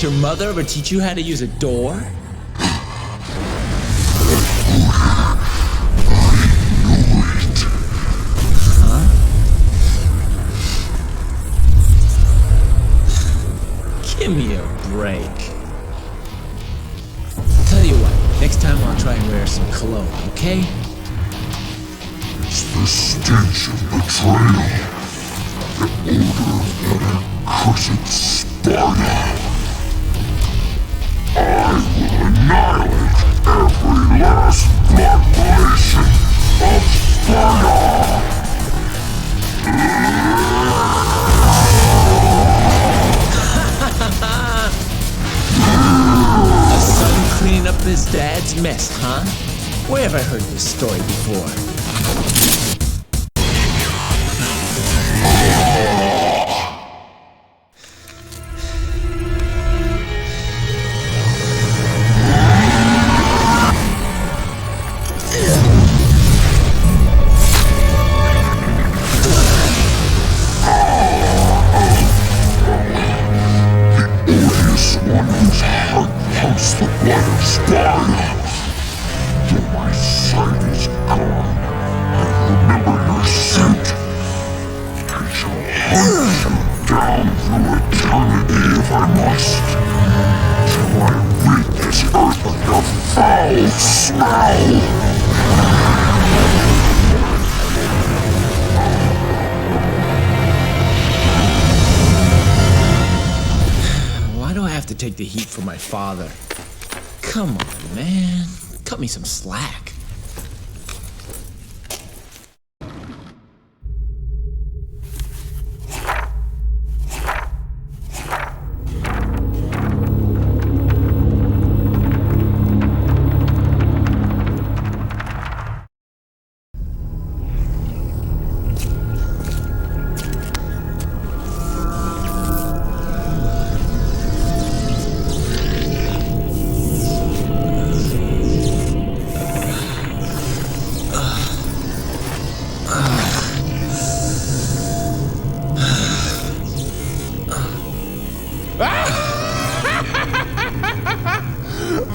Didn't your mother ever teach you how to use a door? Huh? Give me a break. Tell you what, next time I'll try and wear some cologne, okay? It's the stench of betrayal. The odor of cursed Sparta. I will annihilate every last blood relation of Sparta! A son cleaning up his dad's mess, huh? Where have I heard this story before? Why do I have to take the heat for my father? Come on, man. Cut me some slack.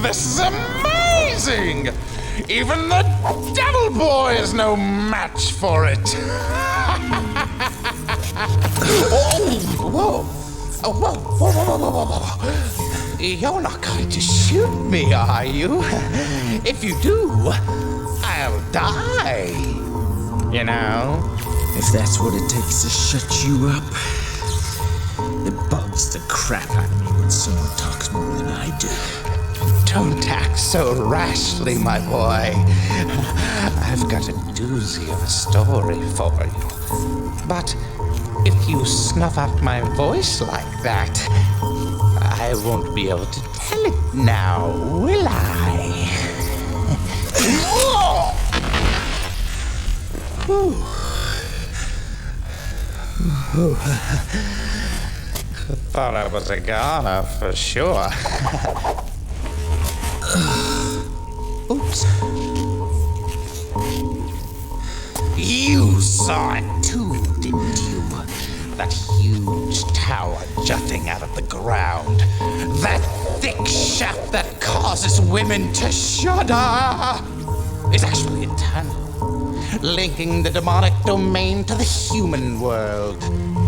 This is amazing! Even the Devil Boy is no match for it! Whoa! Oh, whoa! You're not going to shoot me, are you? If you do, I'll die. You know? If that's what it takes to shut you up, it bugs the crap out of me when someone talks more than I do. Don't act so rashly, my boy. I've got a doozy of a story for you. But if you snuff out my voice like that, I won't be able to tell it now, will I? Thought I was a goner for sure. Oops. You saw it too, didn't you? That huge tower jutting out of the ground. That thick shaft that causes women to shudder. It's actually a tunnel, linking the demonic domain to the human world.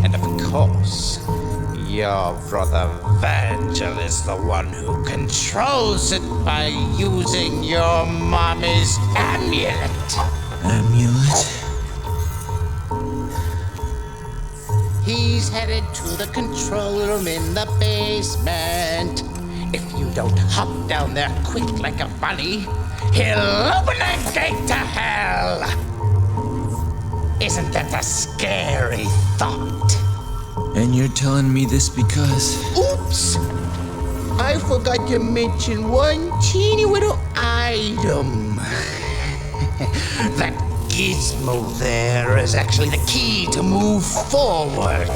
And of course, your brother Virgil is the one who controls it by using your mommy's amulet. Amulet? He's headed to the control room in the basement. If you don't hop down there quick like a bunny, he'll open a gate to hell. Isn't that a scary thought? And you're telling me this because... Oops! I forgot to mention one teeny little item. That gizmo there is actually the key to move forward.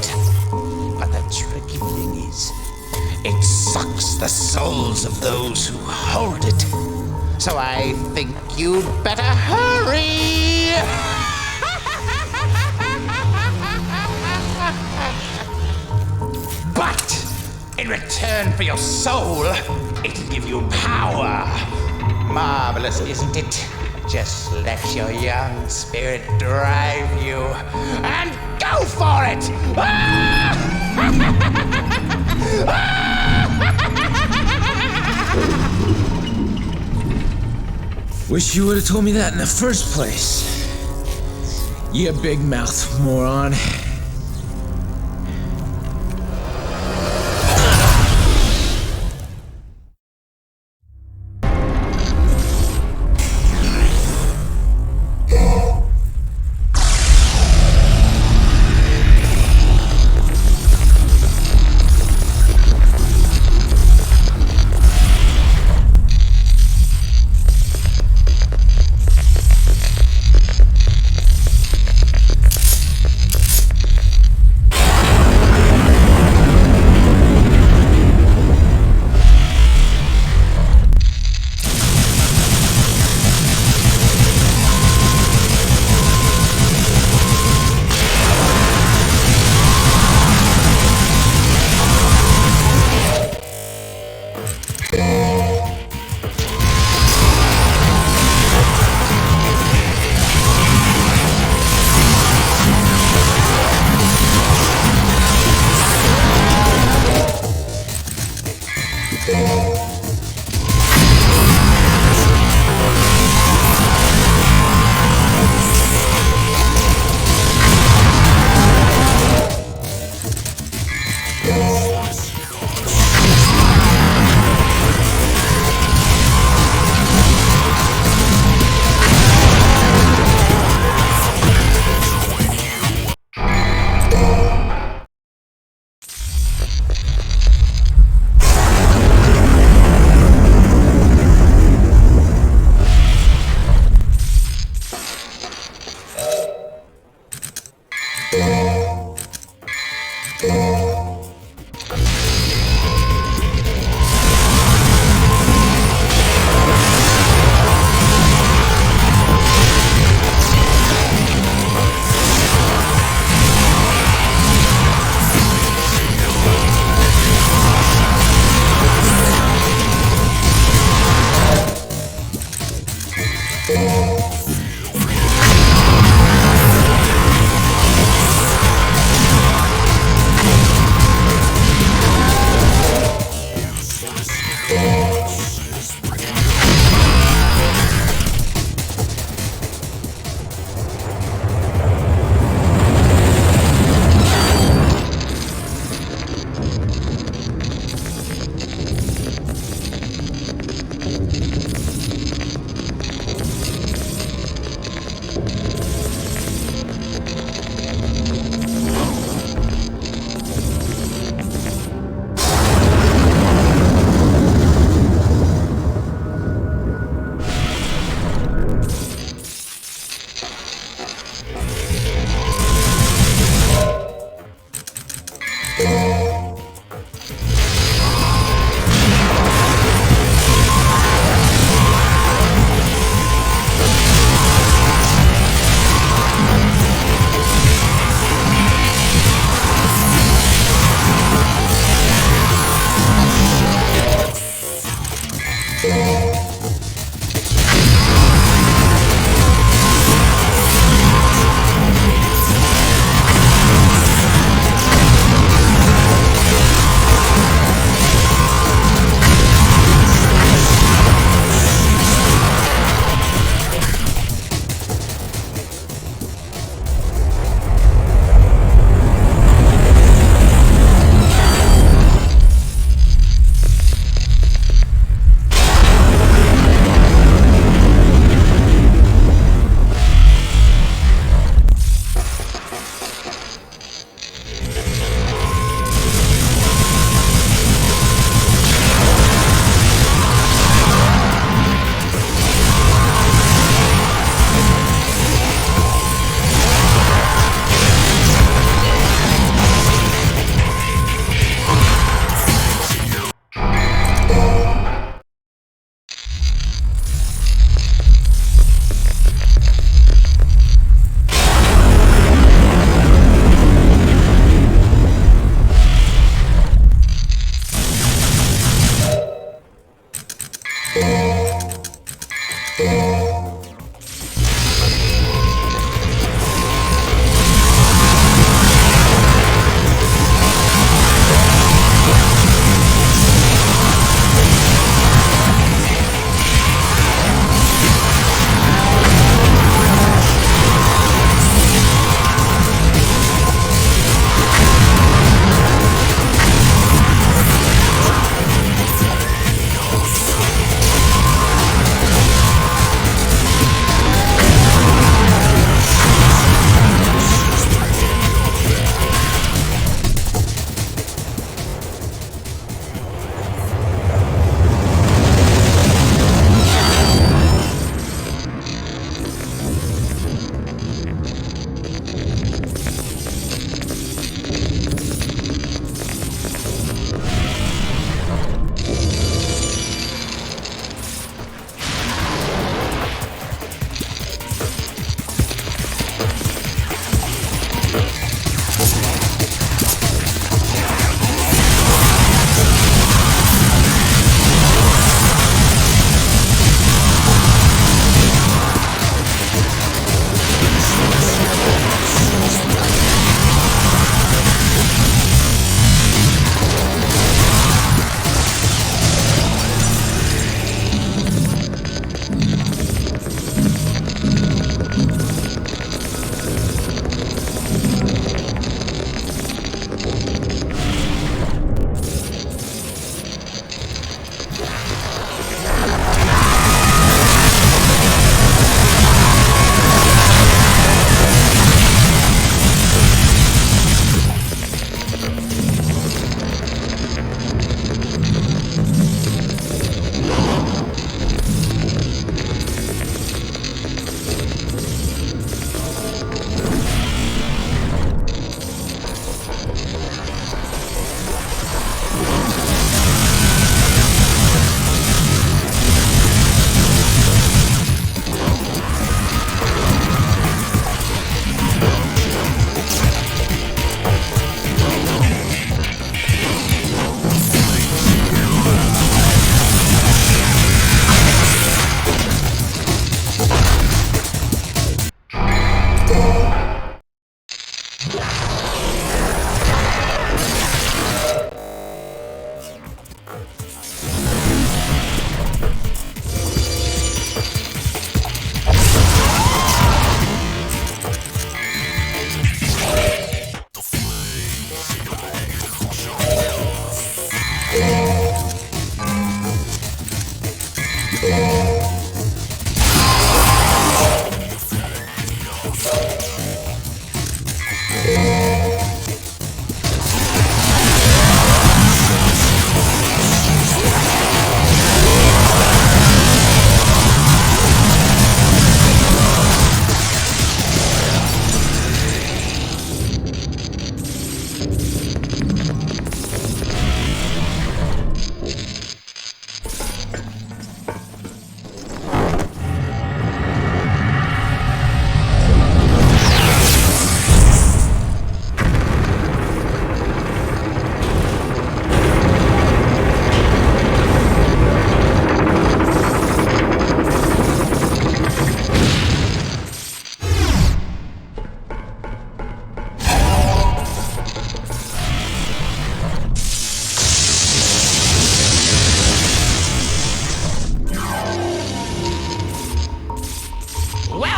But the tricky thing is, it sucks the souls of those who hold it. So I think you'd better hurry! But In return for your soul, it'll give you power. Marvelous, isn't it? Just let your young spirit drive you, and go for it! Wish you would have told me that in the first place. You big mouth moron.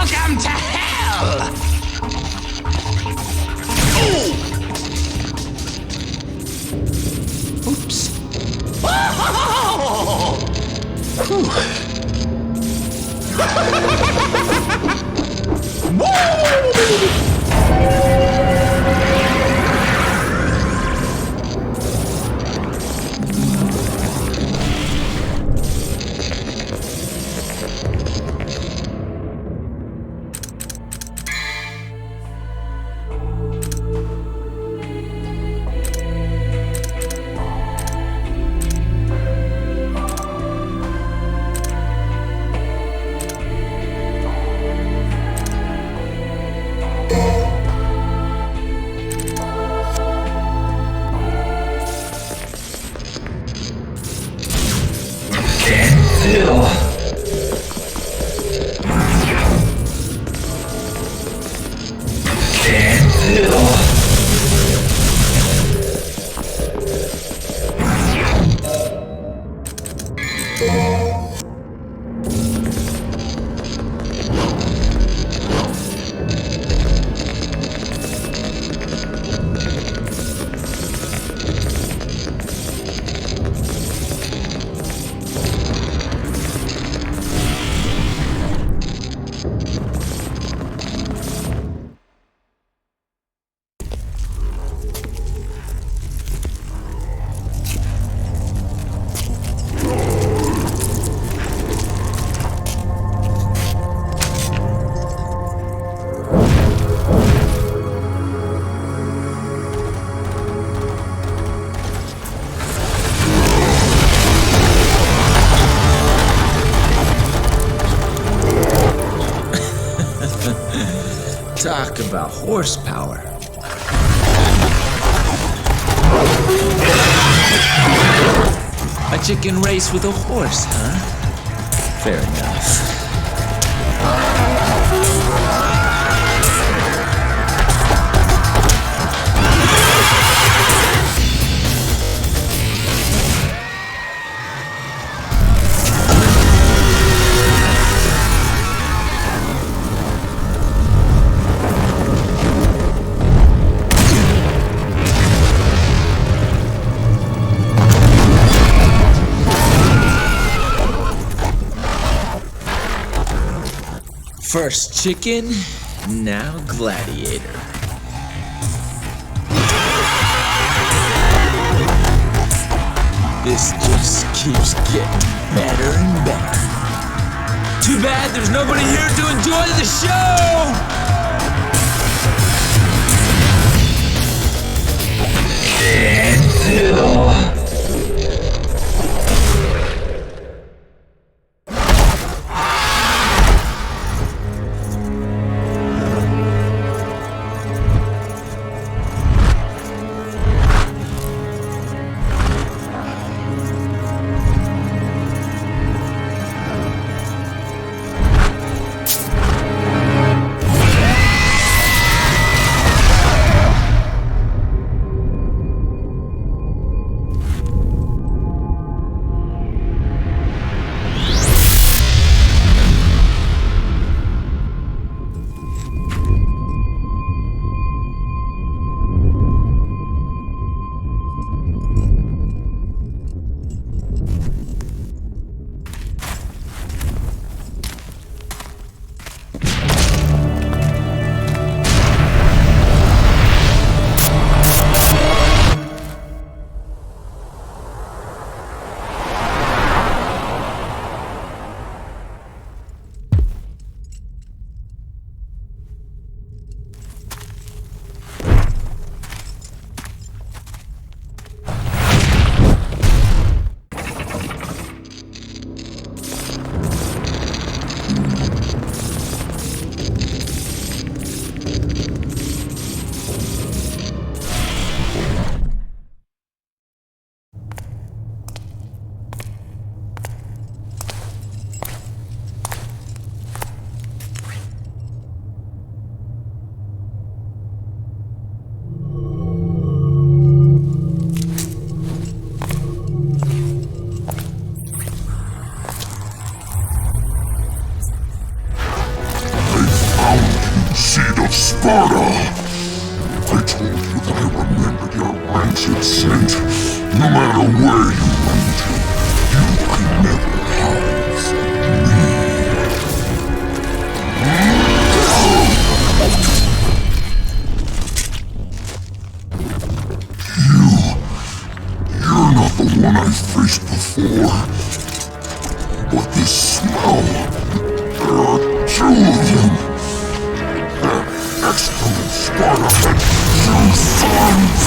Welcome to hell! Oops. Talk about horsepower. A chicken race with a horse, huh? Fair enough. First chicken, now gladiator. This just keeps getting better and better. Too bad there's nobody here to enjoy the show! Sparta! I told you that I remembered your rancid scent. No matter where you went, you could never hide from me. You're not the one I faced before. But this smell, there are two of them. Excellent Sparta had two sons!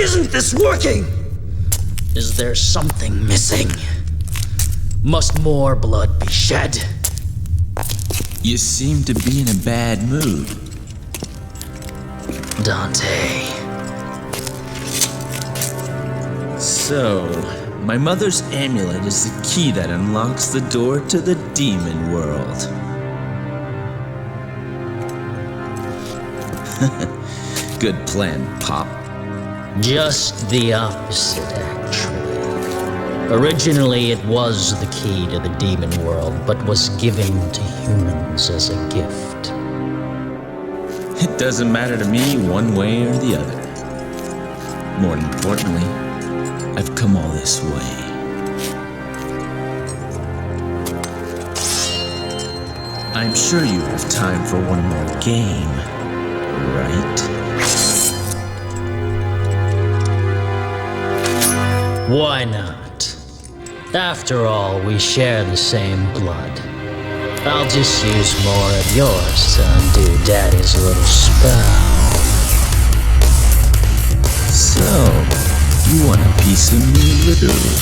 isn't this working? Is there something missing? Must more blood be shed? You seem to be in a bad mood. Dante. So, my mother's amulet is the key that unlocks the door to the demon world. Good plan, Pop. Just the opposite, actually. Originally, it was the key to the demon world, but was given to humans as a gift. It doesn't matter to me one way or the other. More importantly, I've come all this way. I'm sure you have time for one more game, right? Why not? After all, we share the same blood. I'll just use more of yours to undo Daddy's little spell. So, you want a piece of me, literally?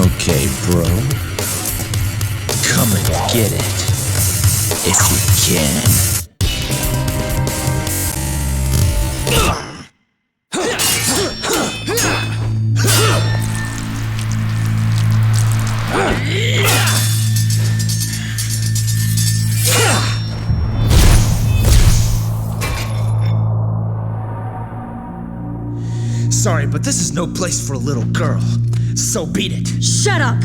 Okay, bro. Come and get it. If you can. Sorry, but this is no place for a little girl. So beat it. Shut up!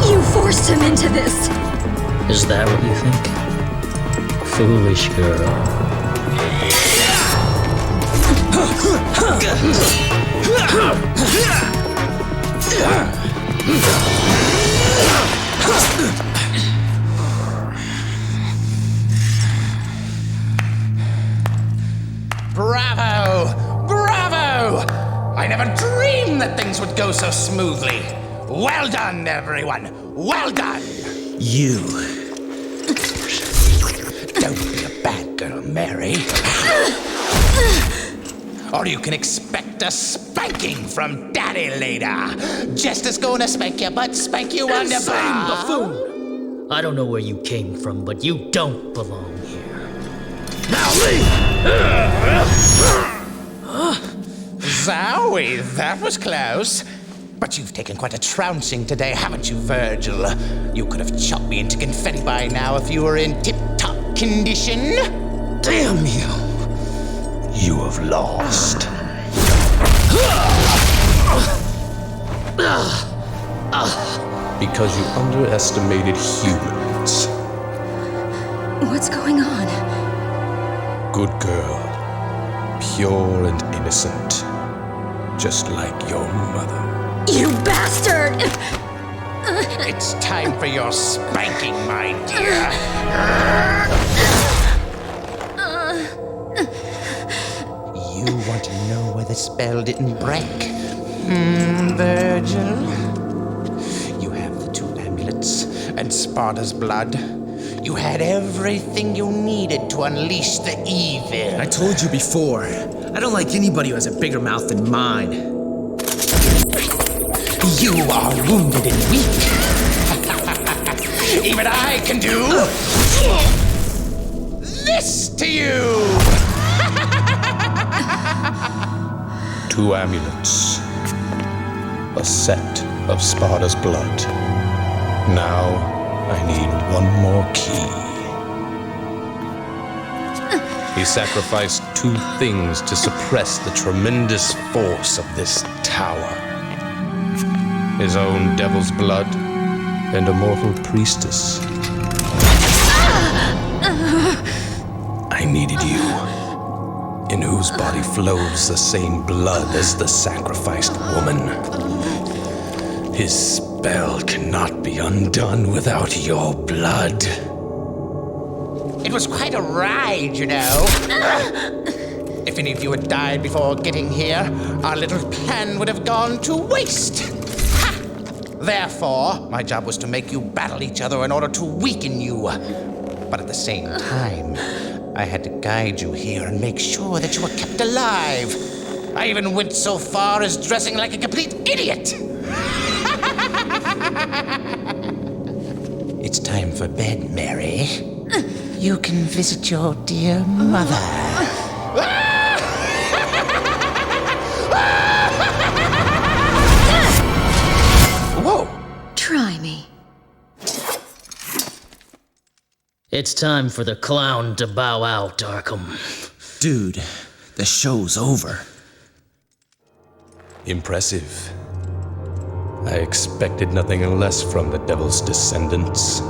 You forced him into this. Is that what you think? Foolish girl. Bravo! Bravo! I never dreamed that things would go so smoothly. Well done, everyone. Well done. You. Don't be a bad girl, Mary. Or you can expect a spanking from Daddy later. Jester's gonna spank you, but spank you on the Insane buffoon! I don't know where you came from, but you don't belong here. Now leave! Zowie, that was close. But you've taken quite a trouncing today, haven't you, Virgil? You could have chopped me into confetti by now if you were in tip-top condition. Damn you! You have lost. Because you underestimated humans. What's going on? Good girl. Pure and innocent. Just like your mother. You bastard! It's time for your spanking, my dear. You want to know where the spell didn't break? Virgil? You have the 2 amulets and Sparta's blood. You had everything you needed to unleash the evil. I told you before, I don't like anybody who has a bigger mouth than mine. You are wounded and weak. Even I can do this to you. 2 amulets. A set of Sparta's blood. Now, I need one more key. He sacrificed 2 things to suppress the tremendous force of this tower. His own devil's blood and a mortal priestess. I needed you, in whose body flows the same blood as the sacrificed woman. His spell cannot be undone without your blood. It was quite a ride, you know. If any of you had died before getting here, our little plan would have gone to waste. Ha! Therefore, my job was to make you battle each other in order to weaken you. But at the same time, I had to guide you here and make sure that you were kept alive. I even went so far as dressing like a complete idiot. It's time for bed, Mary. You can visit your dear mother. Whoa! Try me. It's time for the clown to bow out, Arkham. Dude, the show's over. Impressive. I expected nothing less from the Devil's descendants.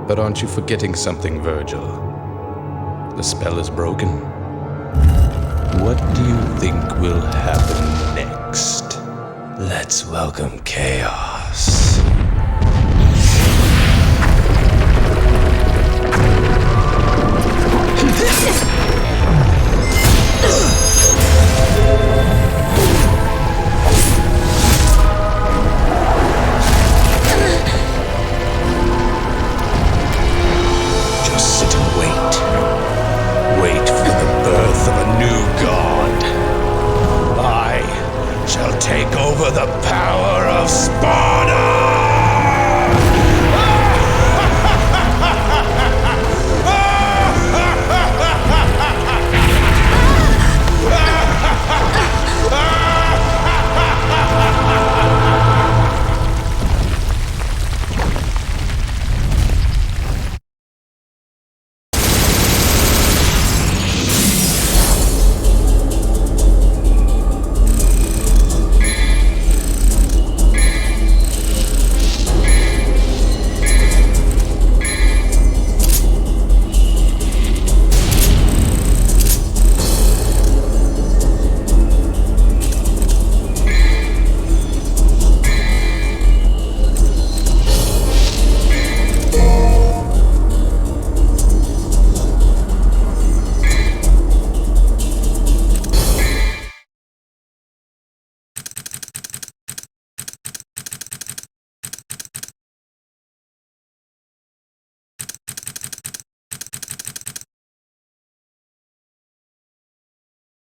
But aren't you forgetting something, Virgil? The spell is broken. What do you think will happen next? Let's welcome chaos.